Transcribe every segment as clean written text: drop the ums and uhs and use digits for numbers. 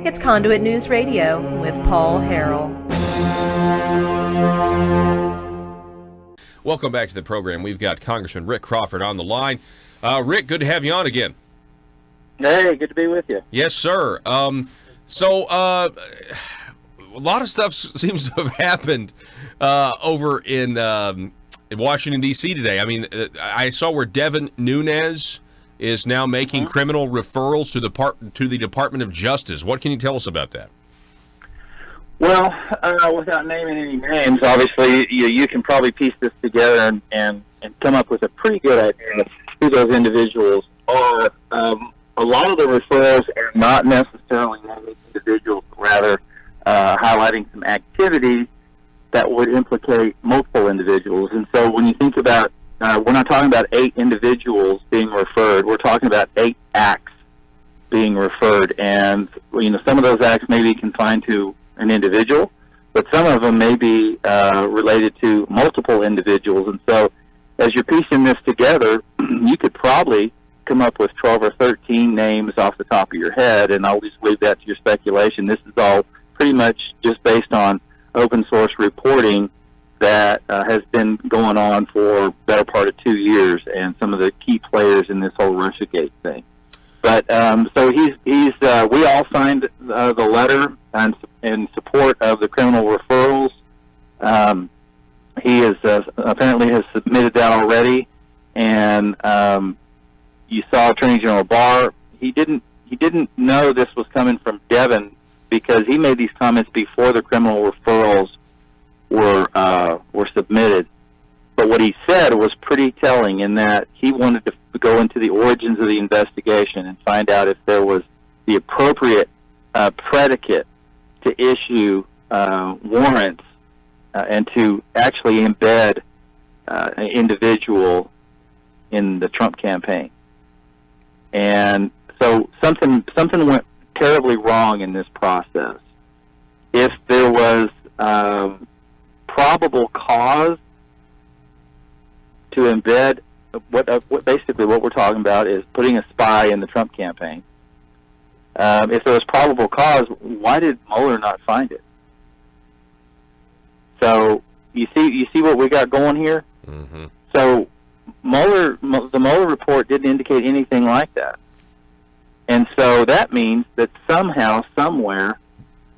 It's Conduit News Radio with Paul Harrell. Welcome back to the program. We've got Congressman Rick Crawford on the line. Rick, good to have you on again. Hey, good to be with you. Yes, sir. So a lot of stuff seems to have happened over in Washington, D.C. today. I mean, I saw where Devin Nunes is now making criminal referrals to the Department of Justice. What can you tell us about that? Well, without naming any names, obviously you can probably piece this together and come up with a pretty good idea of who those individuals are. A lot of the referrals are not necessarily naming individuals, but rather highlighting some activities that would implicate multiple individuals. And so when you think about, we're not talking about 8 individuals being referred. We're talking about 8 acts being referred. And, some of those acts may be confined to an individual, but some of them may be related to multiple individuals. And so as you're piecing this together, you could probably come up with 12 or 13 names off the top of your head, and I'll just leave that to your speculation. This is all pretty much just based on open source reporting that has been going on for the better part of 2 years, and some of the key players in this whole Russiagate thing. But so we all signed the letter in support of the criminal referrals. He apparently has submitted that already, and you saw Attorney General Barr. He didn't know this was coming from Devin because he made these comments before the criminal referrals were submitted. But what he said was pretty telling in that he wanted to go into the origins of the investigation and find out if there was the appropriate predicate to issue warrants and to actually embed an individual in the Trump campaign. And so something went terribly wrong in this process. If there was probable cause to embed basically what we're talking about is putting a spy in the Trump campaign. If there was probable cause, why did Mueller not find it? So you see what we got going here. Mm-hmm. So the Mueller report didn't indicate anything like that, and so that means that somehow, somewhere,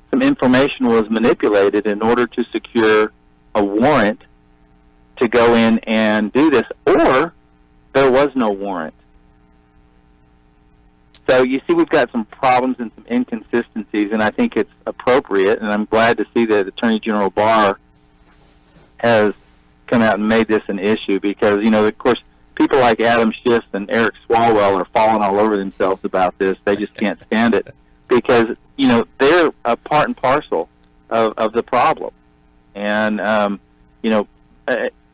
some information was manipulated in order to secure a warrant to go in and do this, or there was no warrant. So you see we've got some problems and some inconsistencies, and I think it's appropriate, and I'm glad to see that Attorney General Barr has come out and made this an issue because, of course, people like Adam Schiff and Eric Swalwell are falling all over themselves about this. They just can't stand it because, they're a part and parcel of the problem. And,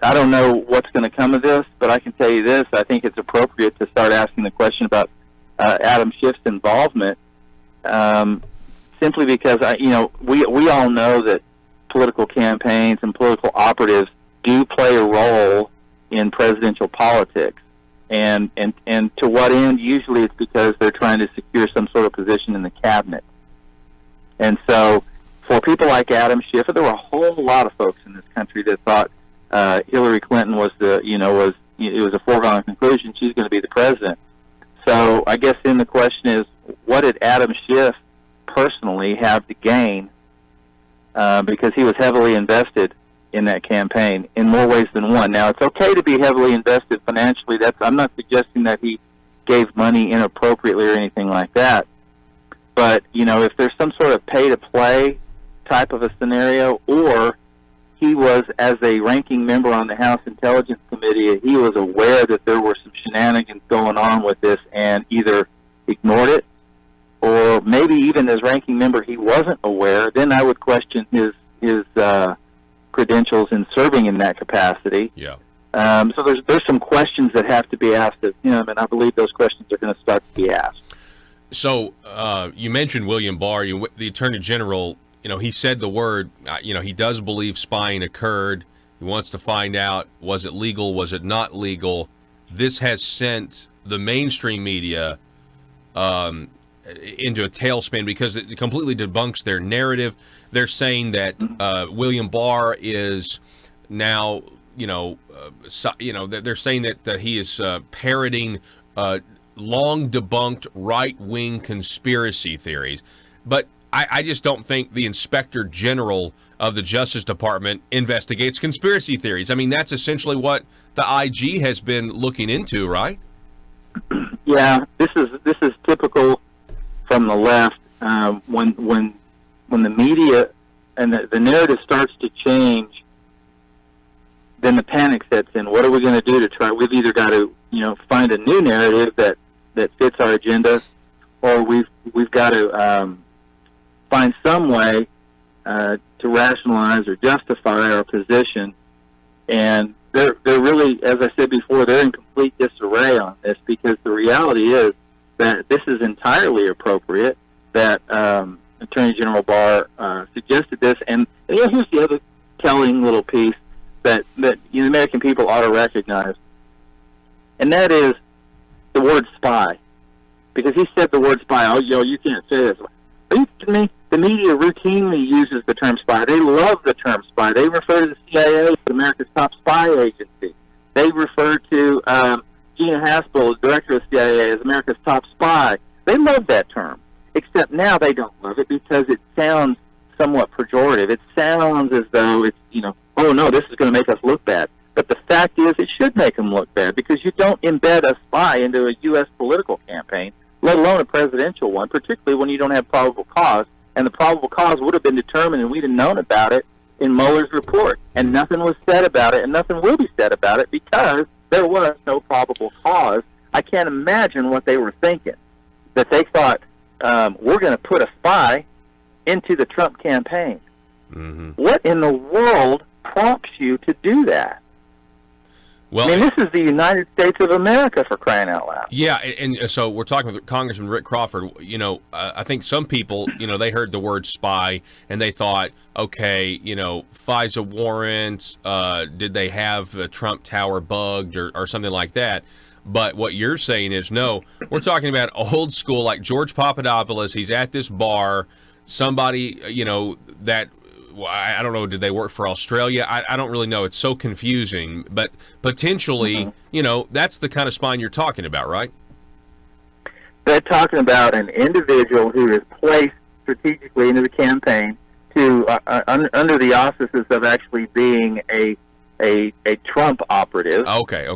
I don't know what's going to come of this, but I can tell you this. I think it's appropriate to start asking the question about Adam Schiff's involvement simply because, we all know that political campaigns and political operatives do play a role in presidential politics. And to what end? Usually it's because they're trying to secure some sort of position in the cabinet. And so for people like Adam Schiff, there were a whole lot of folks in this country that thought Hillary Clinton was it was a foregone conclusion she's going to be the president. So I guess then the question is, what did Adam Schiff personally have to gain? Because he was heavily invested in that campaign in more ways than one. Now, it's okay to be heavily invested financially. I'm not suggesting that he gave money inappropriately or anything like that. But, if there's some sort of pay-to-play type of a scenario, or he was, as a ranking member on the House Intelligence Committee, he was aware that there were some shenanigans going on with this and either ignored it, or maybe even as ranking member he wasn't aware, then I would question his credentials in serving in that capacity. Yeah. So there's some questions that have to be asked of him, and I believe those questions are going to start to be asked. So you mentioned William Barr, the Attorney General. He said the word. He does believe spying occurred. He wants to find out, was it legal, was it not legal? This has sent the mainstream media into a tailspin because it completely debunks their narrative. They're saying that William Barr is now, they're saying that he is parroting long debunked right-wing conspiracy theories. But I just don't think the Inspector General of the Justice Department investigates conspiracy theories. I mean, that's essentially what the IG has been looking into, right? Yeah, this is typical from the left. When the media and the narrative starts to change, then the panic sets in. What are we going to do to try? We've either got to find a new narrative that fits our agenda, or we've got to find some way to rationalize or justify our position. And they're really, as I said before, they're in complete disarray on this, because the reality is that this is entirely appropriate, that Attorney General Barr suggested this. And here's the other telling little piece that the American people ought to recognize, and that is the word spy. Because he said the word spy. Oh, you can't say this. Are you kidding me? The media routinely uses the term spy. They love the term spy. They refer to the CIA as America's top spy agency. They refer to Gina Haspel, the director of the CIA, as America's top spy. They love that term, except now they don't love it because it sounds somewhat pejorative. It sounds as though it's, oh no, this is going to make us look bad. But the fact is, it should make them look bad, because you don't embed a spy into a U.S. political campaign, let alone a presidential one, particularly when you don't have probable cause. And the probable cause would have been determined, and we'd have known about it in Mueller's report. And nothing was said about it, and nothing will be said about it, because there was no probable cause. I can't imagine what they were thinking, that they thought, we're going to put a spy into the Trump campaign. Mm-hmm. What in the world prompts you to do that? Well, I mean, this is the United States of America, for crying out loud. Yeah, and so we're talking with Congressman Rick Crawford. I think some people, they heard the word spy and they thought, okay, FISA warrants, did they have a Trump Tower bugged or something like that? But what you're saying is, no, we're talking about old school, like George Papadopoulos. He's at this bar. Somebody, that, I don't know, did they work for Australia? I don't really know. It's so confusing. But potentially, that's the kind of spine you're talking about, right? They're talking about an individual who is placed strategically into the campaign to under the auspices of actually being a Trump operative. Okay.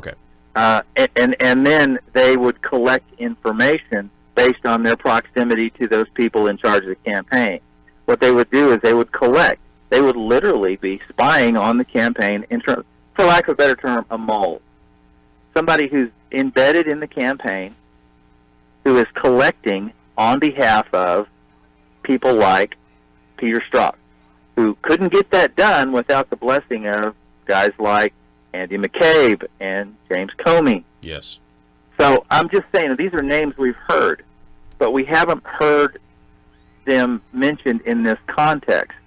And then they would collect information based on their proximity to those people in charge of the campaign. What they would do is they would collect. They would literally be spying on the campaign, for lack of a better term, a mole. Somebody who's embedded in the campaign, who is collecting on behalf of people like Peter Strzok, who couldn't get that done without the blessing of guys like Andy McCabe and James Comey. Yes. So I'm just saying that these are names we've heard, but we haven't heard them mentioned in this context.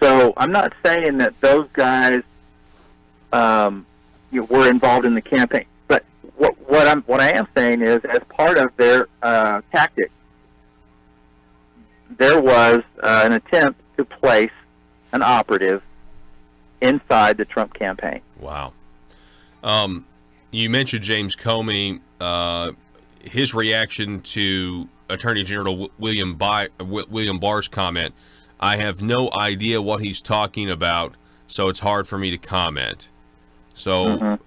So I'm not saying that those guys were involved in the campaign, but what I am saying is, as part of their tactic, there was an attempt to place an operative inside the Trump campaign. Wow. You mentioned James Comey, his reaction to Attorney General William Barr's comment. I have no idea what he's talking about, so it's hard for me to comment. So,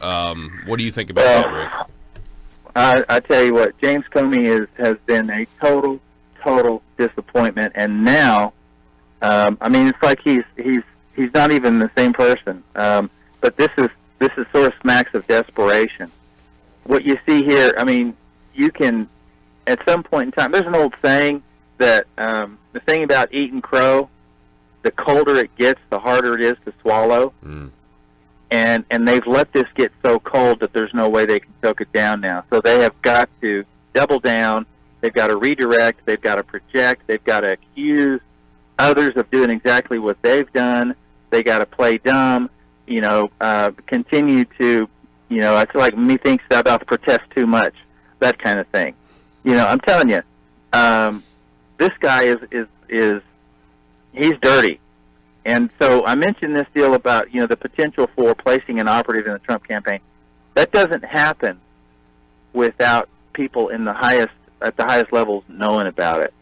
what do you think about that, Rick? I tell you what, James Comey has been a total disappointment, and now, it's like he's not even the same person. But this is sort of smacks of desperation. What you see here, you can, at some point in time, there's an old saying that the thing about eating crow, the colder it gets, the harder it is to swallow. Mm. And they've let this get so cold that there's no way they can choke it down now. So they have got to double down. They've got to redirect. They've got to project. They've got to accuse others of doing exactly what they've done. They got to play dumb. Continue to, I feel like methinks thou dost protest too much, that kind of thing. I'm telling you, this guy is he's dirty. And so I mentioned this deal about, the potential for placing an operative in the Trump campaign. That doesn't happen without people at the highest levels knowing about it.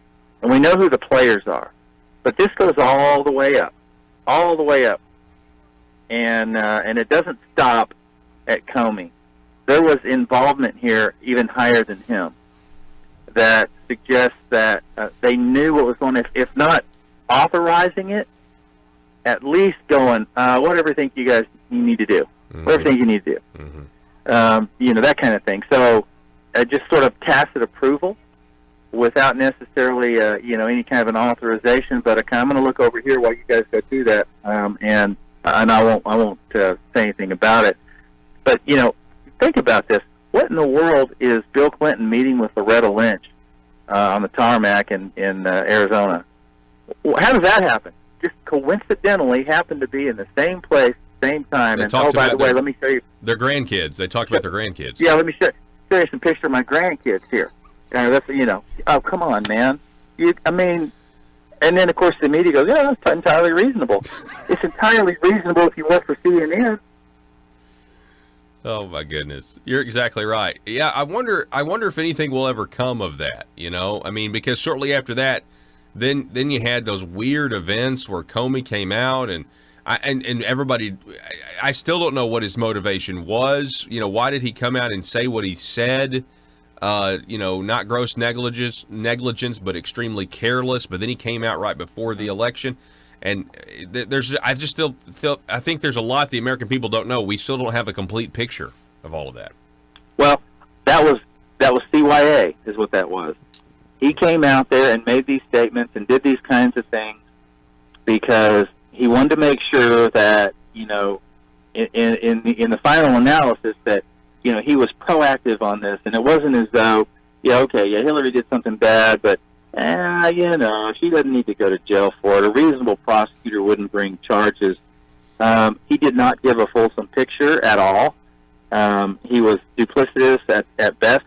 And we know who the players are. But this goes all the way up. And it doesn't stop at Comey. There was involvement here even higher than him that suggests that they knew what was going on, if not authorizing it, at least going, whatever you think you need to do. Mm-hmm. Whatever you think you need to do. Mm-hmm. That kind of thing. So just sort of tacit approval without necessarily, any kind of an authorization. But I'm going to look over here while you guys go do that, and I won't say anything about it. But think about this: what in the world is Bill Clinton meeting with Loretta Lynch on the tarmac in Arizona? How does that happen? Just coincidentally happened to be in the same place, same time. They and by the way, let me show you their grandkids. They talked about their grandkids. Yeah, let me show you some pictures of my grandkids here. That's oh, come on, man. And then of course the media goes, yeah, that's entirely reasonable. It's entirely reasonable if you work for CNN. Oh my goodness, you're exactly right. Yeah, I wonder if anything will ever come of that. Because shortly after that, then you had those weird events where Comey came out and everybody. I still don't know what his motivation was. Why did he come out and say what he said? Not gross negligence, but extremely careless. But then he came out right before the election, and I think there's a lot the American people don't know. We still don't have a complete picture of all of that. Well, that was CYA, is what that was. He came out there and made these statements and did these kinds of things because he wanted to make sure that in the final analysis that he was proactive on this, and it wasn't as though Hillary did something bad, but she doesn't need to go to jail for it. A reasonable prosecutor wouldn't bring charges. He did not give a fulsome picture at all. He was duplicitous at best.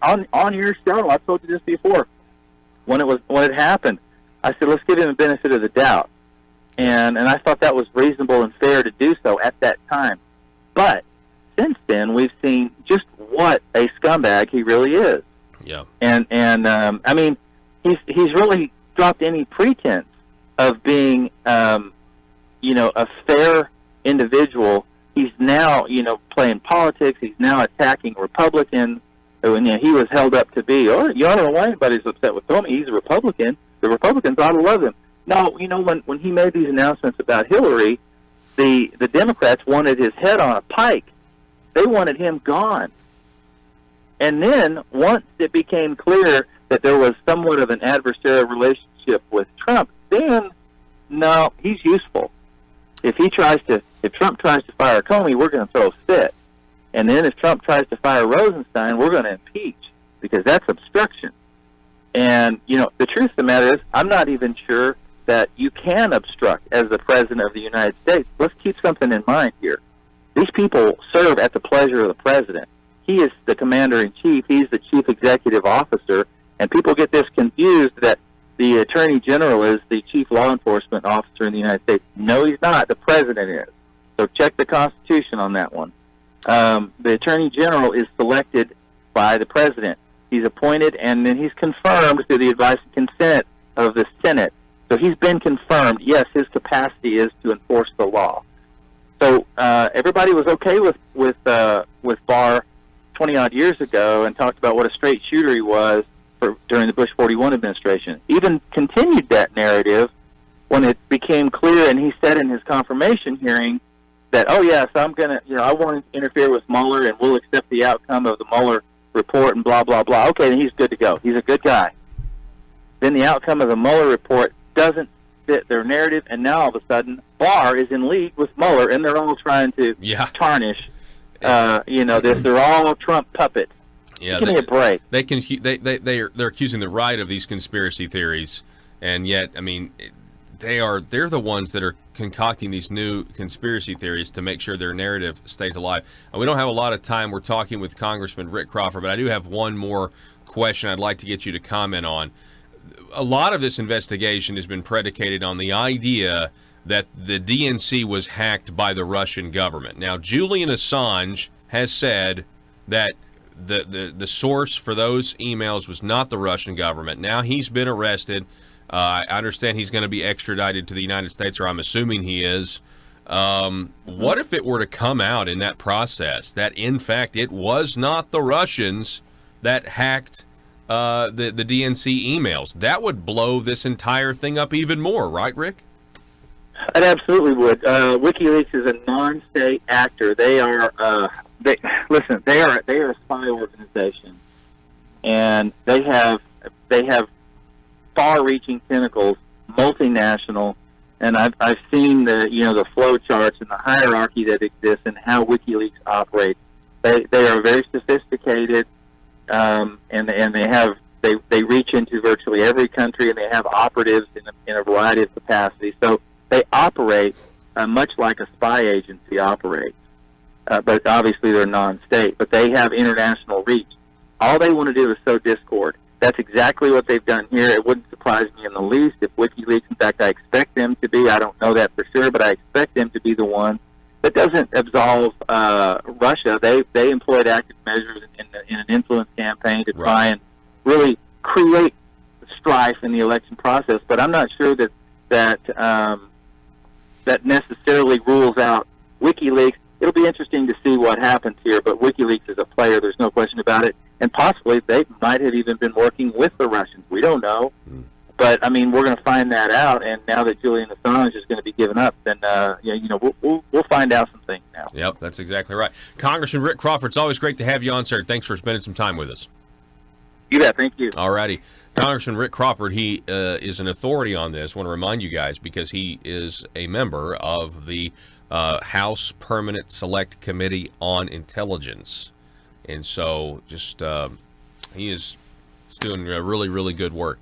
On your show, I've told you this before. When it happened, I said, let's give him the benefit of the doubt, and I thought that was reasonable and fair to do so at that time. But since then, we've seen just what a scumbag he really is. Yeah. And he's really dropped any pretense of being a fair individual. He's now playing politics. He's now attacking Republicans. When he was held up to be, I don't know why anybody's upset with Comey. He's a Republican. The Republicans ought to love him. No, when he made these announcements about Hillary, the Democrats wanted his head on a pike. They wanted him gone. And then once it became clear that there was somewhat of an adversarial relationship with Trump, then no, he's useful. If Trump tries to fire Comey, we're going to throw a fit. And then if Trump tries to fire Rosenstein, we're going to impeach because that's obstruction. And, the truth of the matter is, I'm not even sure that you can obstruct as the President of the United States. Let's keep something in mind here. These people serve at the pleasure of the President. He is the Commander-in-Chief. He's the Chief Executive Officer. And people get this confused that the Attorney General is the Chief Law Enforcement Officer in the United States. No, he's not. The President is. So check the Constitution on that one. The Attorney General is selected by the President. He's appointed, and then he's confirmed through the advice and consent of the Senate. So he's been confirmed. Yes, his capacity is to enforce the law. So everybody was okay with Barr 20-odd years ago and talked about what a straight shooter he was during the Bush 41 administration. Even continued that narrative when it became clear, and he said in his confirmation hearing that, oh, yes, I'm going to, I won't interfere with Mueller, and we'll accept the outcome of the Mueller report and blah, blah, blah. Okay, then he's good to go. He's a good guy. Then the outcome of the Mueller report doesn't fit their narrative, and now all of a sudden Barr is in league with Mueller, and they're all trying to tarnish, they're all Trump puppets. Yeah, give me a break. They're accusing the right of these conspiracy theories, and yet, they're the ones that are concocting these new conspiracy theories to make sure their narrative stays alive. And we don't have a lot of time. We're talking with Congressman Rick Crawford, but I do have one more question I'd like to get you to comment on. A lot of this investigation has been predicated on the idea that the DNC was hacked by the Russian government. Now, Julian Assange has said that the source for those emails was not the Russian government. Now he's been arrested. I understand he's going to be extradited to the United States, or I'm assuming he is. What if it were to come out in that process that, in fact, it was not the Russians that hacked the DNC emails? That would blow this entire thing up even more, right, Rick? It absolutely would. WikiLeaks is a non-state actor. They are they are a spy organization, and they have far-reaching tentacles, multinational. And I've seen the flow charts and the hierarchy that exists and how WikiLeaks operates. They are very sophisticated, and they reach into virtually every country, and they have operatives in a variety of capacities. So they operate much like a spy agency operates, but obviously they're non-state. But they have international reach. All they want to do is sow discord. That's exactly what they've done here. It wouldn't surprise me in the least if WikiLeaks, in fact, I expect them to be, I don't know that for sure, but I expect them to be the one that doesn't absolve Russia. They employed active measures in an influence campaign to try and really create strife in the election process. But I'm not sure that necessarily rules out WikiLeaks. It'll be interesting to see what happens here, but WikiLeaks is a player, there's no question about it. And possibly they might have even been working with the Russians. We don't know. But, I mean, we're going to find that out. And now that Julian Assange is going to be given up, then, we'll find out some things now. Yep, that's exactly right. Congressman Rick Crawford, it's always great to have you on, sir. Thanks for spending some time with us. You bet. Thank you. All righty. Congressman Rick Crawford, he is an authority on this. I want to remind you guys because he is a member of the House Permanent Select Committee on Intelligence. And so just he is doing really, really good work.